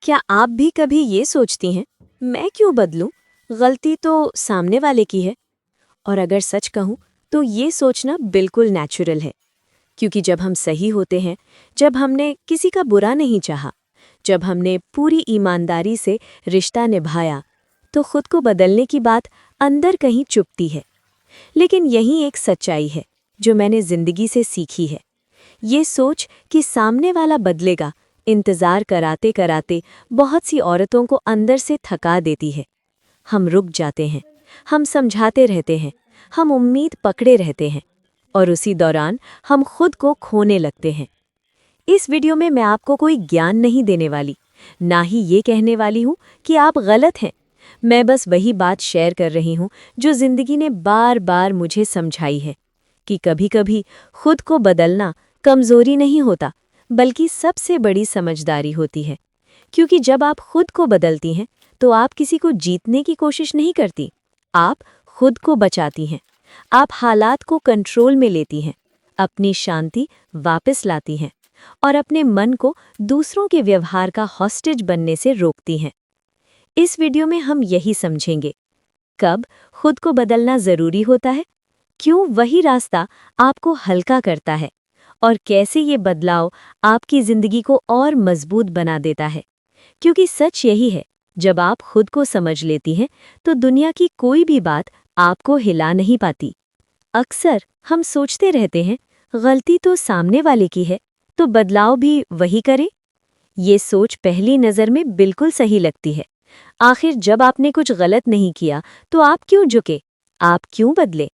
क्या आप भी कभी ये सोचती हैं, मैं क्यों बदलूं? गलती तो सामने वाले की है। और अगर सच कहूं, तो ये सोचना बिल्कुल नेचुरल है। क्योंकि जब हम सही होते हैं, जब हमने किसी का बुरा नहीं चाहा, जब हमने पूरी ईमानदारी से रिश्ता निभाया, तो खुद को बदलने की बात अंदर कहीं चुपती है। लेकिन यही एक सच्चाई है जो मैंने जिंदगी से सीखी है। ये सोच कि सामने वाला बदलेगा, इंतजार कराते कराते बहुत सी औरतों को अंदर से थका देती है। हम रुक जाते हैं, हम समझाते रहते हैं, हम उम्मीद पकड़े रहते हैं, और उसी दौरान हम खुद को खोने लगते हैं। इस वीडियो में मैं आपको कोई ज्ञान नहीं देने वाली, ना ही ये कहने वाली हूँ कि आप गलत हैं। मैं बस वही बात शेयर कर रही हूँ जो जिंदगी ने बार बार मुझे समझाई है कि कभी-कभी खुद को बदलना कमजोरी नहीं होता, बल्कि सबसे बड़ी समझदारी होती है। क्योंकि जब आप खुद को बदलती हैं, तो आप किसी को जीतने की कोशिश नहीं करती, आप खुद को बचाती हैं। आप हालात को कंट्रोल में लेती हैं, अपनी शांति वापस लाती हैं और अपने मन को दूसरों के व्यवहार का हॉस्टेज बनने से रोकती हैं। इस वीडियो में हम यही समझेंगे, कब खुद को बदलना जरूरी होता है, क्यों वही रास्ता आपको हल्का करता है, और कैसे ये बदलाव आपकी जिंदगी को और मजबूत बना देता है। क्योंकि सच यही है, जब आप खुद को समझ लेती हैं, तो दुनिया की कोई भी बात आपको हिला नहीं पाती। अक्सर हम सोचते रहते हैं, गलती तो सामने वाले की है, तो बदलाव भी वही करे। ये सोच पहली नज़र में बिल्कुल सही लगती है। आखिर जब आपने कुछ गलत नहीं किया, तो आप क्यों झुके, आप क्यों बदले?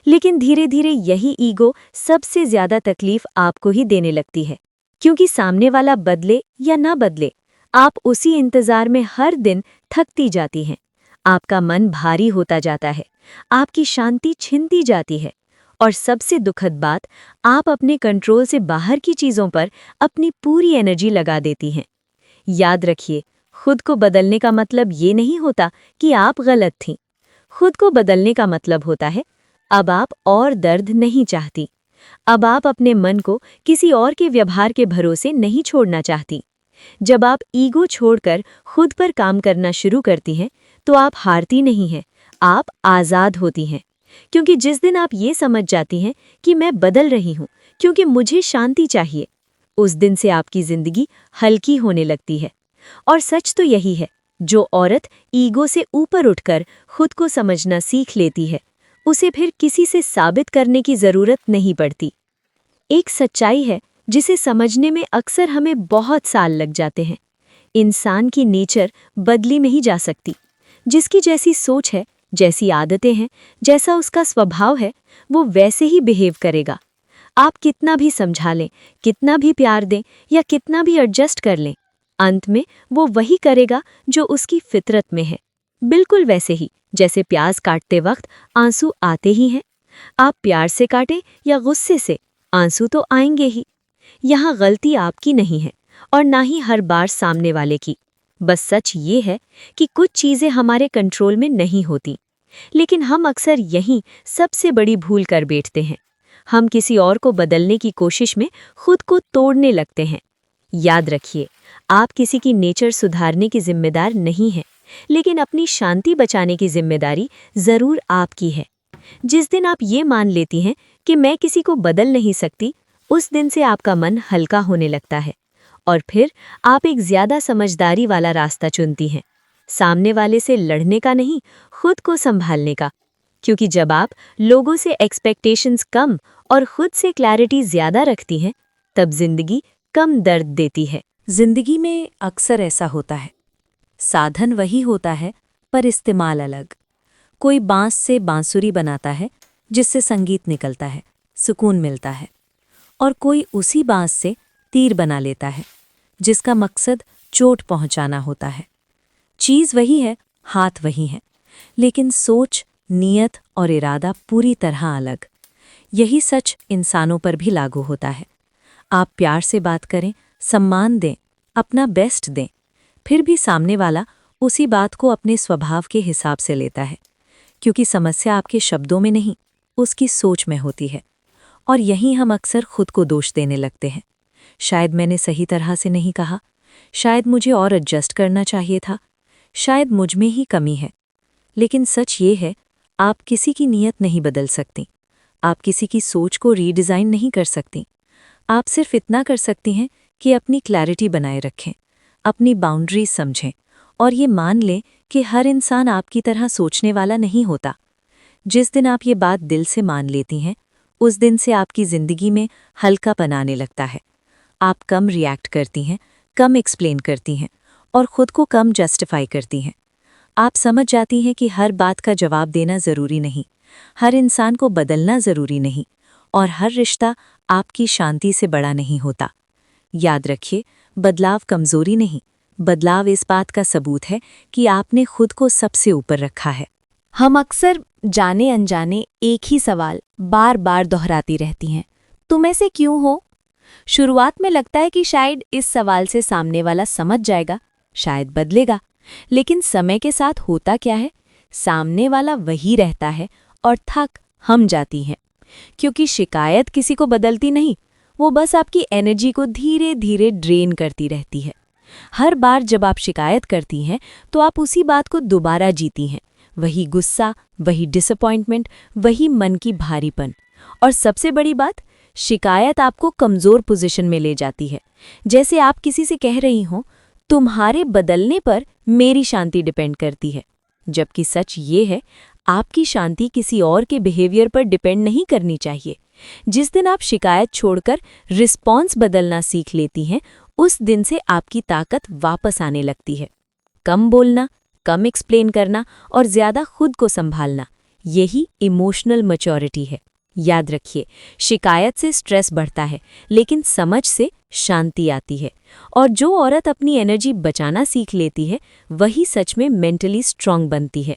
लेकिन धीरे धीरे यही ईगो सबसे ज्यादा तकलीफ आपको ही देने लगती है। क्योंकि सामने वाला बदले या ना बदले, आप उसी इंतजार में हर दिन थकती जाती हैं। आपका मन भारी होता जाता है, आपकी शांति छिनती जाती है, और सबसे दुखद बात, आप अपने कंट्रोल से बाहर की चीजों पर अपनी पूरी एनर्जी लगा देती हैं। याद रखिए, खुद को बदलने का मतलब ये नहीं होता कि आप गलत थीं। खुद को बदलने का मतलब होता है, अब आप और दर्द नहीं चाहती। अब आप अपने मन को किसी और के व्यवहार के भरोसे नहीं छोड़ना चाहती। जब आप ईगो छोड़कर खुद पर काम करना शुरू करती हैं, तो आप हारती नहीं हैं, आप आज़ाद होती हैं। क्योंकि जिस दिन आप ये समझ जाती हैं कि मैं बदल रही हूँ क्योंकि मुझे शांति चाहिए, उस दिन से आपकी जिंदगी हल्की होने लगती है। और सच तो यही है, जो औरत ईगो से ऊपर उठकर खुद को समझना सीख लेती है, उसे फिर किसी से साबित करने की जरूरत नहीं पड़ती। एक सच्चाई है जिसे समझने में अक्सर हमें बहुत साल लग जाते हैं। इंसान की नेचर बदली नहीं जा सकती। जिसकी जैसी सोच है, जैसी आदतें हैं, जैसा उसका स्वभाव है, वो वैसे ही बिहेव करेगा। आप कितना भी समझा लें, कितना भी प्यार दें या कितना भी एडजस्ट कर लें, अंत में वो वही करेगा जो उसकी फितरत में है। बिल्कुल वैसे ही जैसे प्याज काटते वक्त आंसू आते ही हैं। आप प्यार से काटें या गुस्से से, आंसू तो आएंगे ही। यहाँ गलती आपकी नहीं है और ना ही हर बार सामने वाले की। बस सच ये है कि कुछ चीज़ें हमारे कंट्रोल में नहीं होती। लेकिन हम अक्सर यहीं सबसे बड़ी भूल कर बैठते हैं। हम किसी और को बदलने की कोशिश में खुद को तोड़ने लगते हैं। याद रखिए, आप किसी की नेचर सुधारने की जिम्मेदार नहीं हैं, लेकिन अपनी शांति बचाने की जिम्मेदारी जरूर आपकी है। जिस दिन आप ये मान लेती हैं कि मैं किसी को बदल नहीं सकती, उस दिन से आपका मन हल्का होने लगता है और फिर आप एक ज्यादा समझदारी वाला रास्ता चुनती हैं। सामने वाले से लड़ने का नहीं, खुद को संभालने का। क्योंकि जब आप लोगों से एक्सपेक्टेशंस कम और खुद से क्लैरिटी ज्यादा रखती हैं, तब जिंदगी कम दर्द देती है। जिंदगी में अक्सर ऐसा होता है, साधन वही होता है पर इस्तेमाल अलग। कोई बांस से बांसुरी बनाता है जिससे संगीत निकलता है, सुकून मिलता है, और कोई उसी बांस से तीर बना लेता है जिसका मकसद चोट पहुंचाना होता है। चीज़ वही है, हाथ वही है, लेकिन सोच, नीयत और इरादा पूरी तरह अलग। यही सच इंसानों पर भी लागू होता है। आप प्यार से बात करें, सम्मान दें, अपना बेस्ट दें, फिर भी सामने वाला उसी बात को अपने स्वभाव के हिसाब से लेता है। क्योंकि समस्या आपके शब्दों में नहीं, उसकी सोच में होती है। और यहीं हम अक्सर खुद को दोष देने लगते हैं। शायद मैंने सही तरह से नहीं कहा, शायद मुझे और एडजस्ट करना चाहिए था, शायद मुझ में ही कमी है। लेकिन सच ये है, आप किसी की नीयत नहीं बदल सकती, आप किसी की सोच को रीडिज़ाइन नहीं कर सकती। आप सिर्फ इतना कर सकती हैं कि अपनी क्लैरिटी बनाए रखें, अपनी बाउंड्रीज समझें और ये मान लें कि हर इंसान आपकी तरह सोचने वाला नहीं होता। जिस दिन आप ये बात दिल से मान लेती हैं, उस दिन से आपकी ज़िंदगी में हल्कापन आने लगता है। आप कम रिएक्ट करती हैं, कम एक्सप्लेन करती हैं और खुद को कम जस्टिफाई करती हैं। आप समझ जाती हैं कि हर बात का जवाब देना ज़रूरी नहीं, हर इंसान को बदलना ज़रूरी नहीं और हर रिश्ता आपकी शांति से बड़ा नहीं होता। याद रखिए, बदलाव कमज़ोरी नहीं, बदलाव इस बात का सबूत है कि आपने खुद को सबसे ऊपर रखा है। हम अक्सर जाने अनजाने एक ही सवाल बार बार दोहराती रहती हैं, तुम ऐसे क्यों हो? शुरुआत में लगता है कि शायद इस सवाल से सामने वाला समझ जाएगा, शायद बदलेगा। लेकिन समय के साथ होता क्या है, सामने वाला वही रहता है और थक हम जाती हैं। क्योंकि शिकायत किसी को बदलती नहीं, वो बस आपकी एनर्जी को धीरे धीरे ड्रेन करती रहती है। हर बार जब आप शिकायत करती हैं तो आप उसी बात को दोबारा जीती हैं, वही गुस्सा, वही डिसअपॉइंटमेंट, वही मन की भारीपन। और सबसे बड़ी बात, शिकायत आपको कमज़ोर पोजीशन में ले जाती है। जैसे आप किसी से कह रही हों, तुम्हारे बदलने पर मेरी शांति डिपेंड करती है, जबकि सच ये है, आपकी शांति किसी और के बिहेवियर पर डिपेंड नहीं करनी चाहिए। जिस दिन आप शिकायत छोड़कर रिस्पॉन्स बदलना सीख लेती हैं, उस दिन से आपकी ताकत वापस आने लगती है। कम बोलना, कम एक्सप्लेन करना और ज़्यादा खुद को संभालना, यही इमोशनल मैच्योरिटी है। याद रखिए, शिकायत से स्ट्रेस बढ़ता है, लेकिन समझ से शांति आती है। और जो औरत अपनी एनर्जी बचाना सीख लेती है, वही सच में मेंटली स्ट्रांग बनती है।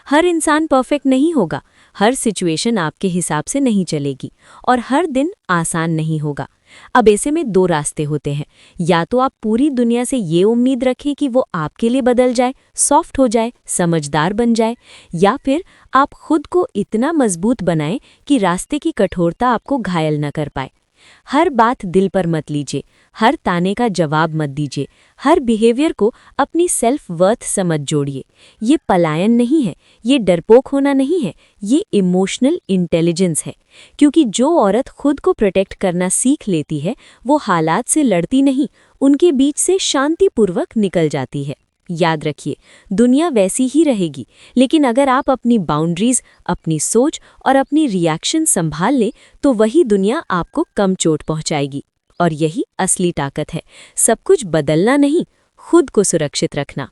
हर इंसान परफेक्ट नहीं होगा, हर सिचुएशन आपके हिसाब से नहीं चलेगी और हर दिन आसान नहीं होगा। अब ऐसे में दो रास्ते होते हैं, या तो आप पूरी दुनिया से ये उम्मीद रखें कि वो आपके लिए बदल जाए, सॉफ्ट हो जाए, समझदार बन जाए, या फिर आप खुद को इतना मजबूत बनाएं कि रास्ते की कठोरता आपको घायल न कर पाए। हर बात दिल पर मत लीजिए, हर ताने का जवाब मत दीजिए, हर बिहेवियर को अपनी सेल्फ वर्थ समझ जोड़िए। ये पलायन नहीं है, ये डरपोक होना नहीं है, ये इमोशनल इंटेलिजेंस है। क्योंकि जो औरत खुद को प्रोटेक्ट करना सीख लेती है, वो हालात से लड़ती नहीं, उनके बीच से शांतिपूर्वक निकल जाती है। याद रखिए, दुनिया वैसी ही रहेगी, लेकिन अगर आप अपनी बाउंड्रीज, अपनी सोच और अपनी रिएक्शन संभाल लें, तो वही दुनिया आपको कम चोट पहुंचाएगी। और यही असली ताकत है, सब कुछ बदलना नहीं, खुद को सुरक्षित रखना।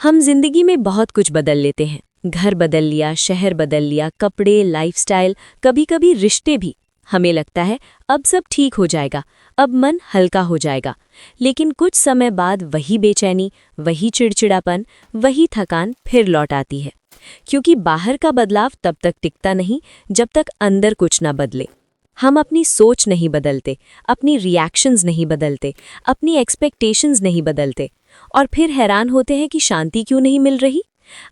हम जिंदगी में बहुत कुछ बदल लेते हैं, घर बदल लिया, शहर बदल लिया, कपड़े, लाइफस्टाइल, कभी-कभी रिश्ते भी। हमें लगता है अब सब ठीक हो जाएगा, अब मन हल्का हो जाएगा। लेकिन कुछ समय बाद वही बेचैनी, वही चिड़चिड़ापन, वही थकान फिर लौट आती है। क्योंकि बाहर का बदलाव तब तक टिकता नहीं जब तक अंदर कुछ ना बदले। हम अपनी सोच नहीं बदलते, अपनी रिएक्शंस नहीं बदलते, अपनी एक्सपेक्टेशंस नहीं बदलते, और फिर हैरान होते हैं कि शांति क्यों नहीं मिल रही।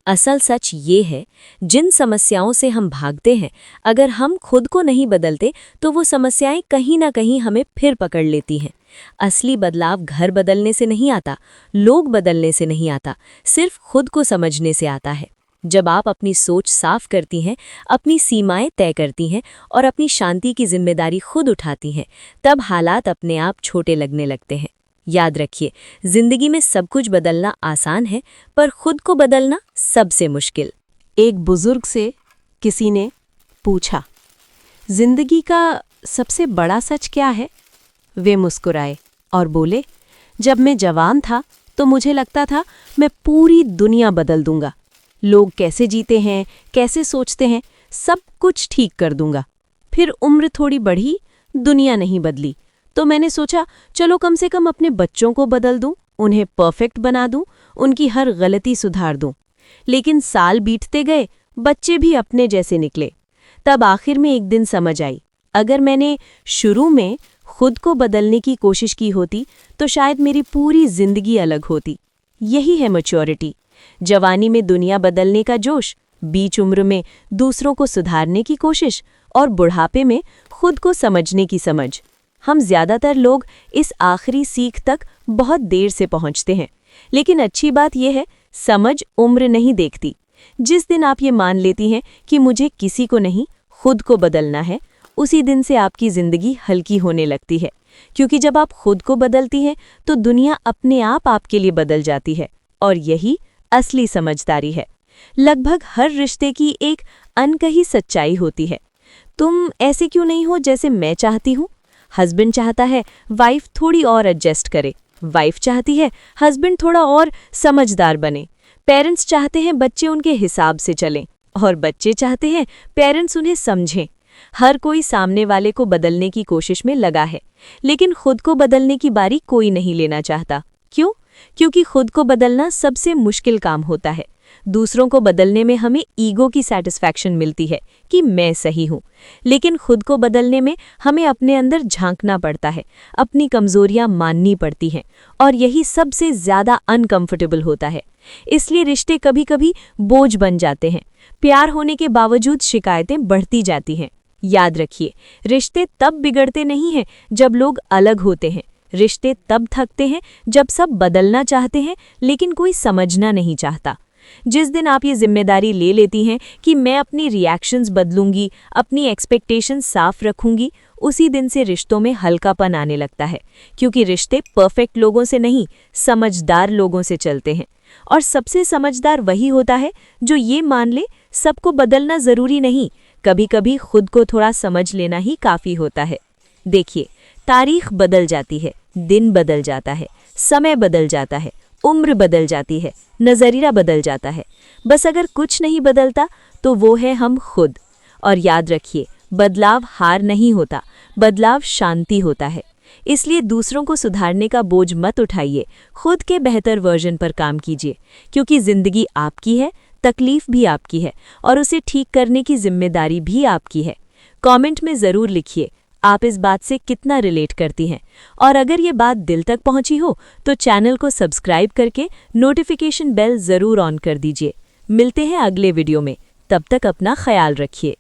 असल सच ये है, जिन समस्याओं से हम भागते हैं, अगर हम खुद को नहीं बदलते तो वो समस्याएं कहीं ना कहीं हमें फिर पकड़ लेती हैं। असली बदलाव घर बदलने से नहीं आता, लोग बदलने से नहीं आता, सिर्फ खुद को समझने से आता है। जब आप अपनी सोच साफ करती हैं, अपनी सीमाएं तय करती हैं और अपनी शांति की जिम्मेदारी खुद उठाती हैं, तब हालात अपने आप छोटे लगने लगते हैं। याद रखिए, जिंदगी में सब कुछ बदलना आसान है, पर खुद को बदलना सबसे मुश्किल। एक बुजुर्ग से किसी ने पूछा, जिंदगी का सबसे बड़ा सच क्या है? वे मुस्कुराए और बोले, जब मैं जवान था तो मुझे लगता था मैं पूरी दुनिया बदल दूंगा। लोग कैसे जीते हैं, कैसे सोचते हैं, सब कुछ ठीक कर दूंगा। फिर उम्र थोड़ी बढ़ी, दुनिया नहीं बदली, तो मैंने सोचा चलो कम से कम अपने बच्चों को बदल दूं, उन्हें परफेक्ट बना दूं, उनकी हर गलती सुधार दूं। लेकिन साल बीतते गए, बच्चे भी अपने जैसे निकले। तब आखिर में एक दिन समझ आई, अगर मैंने शुरू में खुद को बदलने की कोशिश की होती तो शायद मेरी पूरी जिंदगी अलग होती। यही है मैच्योरिटी। जवानी में दुनिया बदलने का जोश, बीच उम्र में दूसरों को सुधारने की कोशिश और बुढ़ापे में खुद को समझने की समझ। हम ज़्यादातर लोग इस आखिरी सीख तक बहुत देर से पहुंचते हैं। लेकिन अच्छी बात यह है, समझ उम्र नहीं देखती। जिस दिन आप ये मान लेती हैं कि मुझे किसी को नहीं, खुद को बदलना है, उसी दिन से आपकी ज़िंदगी हल्की होने लगती है। क्योंकि जब आप खुद को बदलती हैं तो दुनिया अपने आप आपके लिए बदल जाती है। और यही असली समझदारी है। लगभग हर रिश्ते की एक अनकही सच्चाई होती है। तुम ऐसे क्यों नहीं हो जैसे मैं चाहती हूँ? हस्बैंड चाहता है वाइफ थोड़ी और एडजस्ट करे, वाइफ चाहती है हस्बैंड थोड़ा और समझदार बने, पेरेंट्स चाहते हैं बच्चे उनके हिसाब से चलें, और बच्चे चाहते हैं पेरेंट्स उन्हें समझें। हर कोई सामने वाले को बदलने की कोशिश में लगा है, लेकिन खुद को बदलने की बारी कोई नहीं लेना चाहता। क्यों? क्योंकि खुद को बदलना सबसे मुश्किल काम होता है। दूसरों को बदलने में हमें ईगो की सैटिस्फैक्शन मिलती है कि मैं सही हूँ, लेकिन खुद को बदलने में हमें अपने अंदर झांकना पड़ता है, अपनी कमजोरियां माननी पड़ती हैं, और यही सबसे ज़्यादा अनकंफर्टेबल होता है। इसलिए रिश्ते कभी कभी बोझ बन जाते हैं। प्यार होने के बावजूद शिकायतें बढ़ती जाती हैं। याद रखिए, रिश्ते तब बिगड़ते नहीं हैं जब लोग अलग होते हैं। रिश्ते तब थकते हैं जब सब बदलना चाहते हैं लेकिन कोई समझना नहीं चाहता। जिस दिन आप ये जिम्मेदारी ले लेती हैं कि मैं अपनी रिएक्शंस बदलूंगी, अपनी एक्सपेक्टेशंस साफ रखूंगी, उसी दिन से रिश्तों में हल्कापन आने लगता है। क्योंकि रिश्ते परफेक्ट लोगों से नहीं, समझदार लोगों से चलते हैं। और सबसे समझदार वही होता है जो ये मान ले सबको बदलना ज़रूरी नहीं, कभी कभी खुद को थोड़ा समझ लेना ही काफ़ी होता है। देखिए, तारीख बदल जाती है, दिन बदल जाता है, समय बदल जाता है, उम्र बदल जाती है, नज़रिया बदल जाता है। बस अगर कुछ नहीं बदलता तो वो है हम खुद। और याद रखिए, बदलाव हार नहीं होता, बदलाव शांति होता है। इसलिए दूसरों को सुधारने का बोझ मत उठाइए, खुद के बेहतर वर्जन पर काम कीजिए। क्योंकि ज़िंदगी आपकी है, तकलीफ भी आपकी है, और उसे ठीक करने की जिम्मेदारी भी आपकी है। कमेंट में ज़रूर लिखिए आप इस बात से कितना रिलेट करती हैं, और अगर ये बात दिल तक पहुंची हो तो चैनल को सब्सक्राइब करके नोटिफिकेशन बेल ज़रूर ऑन कर दीजिए। मिलते हैं अगले वीडियो में, तब तक अपना ख्याल रखिए।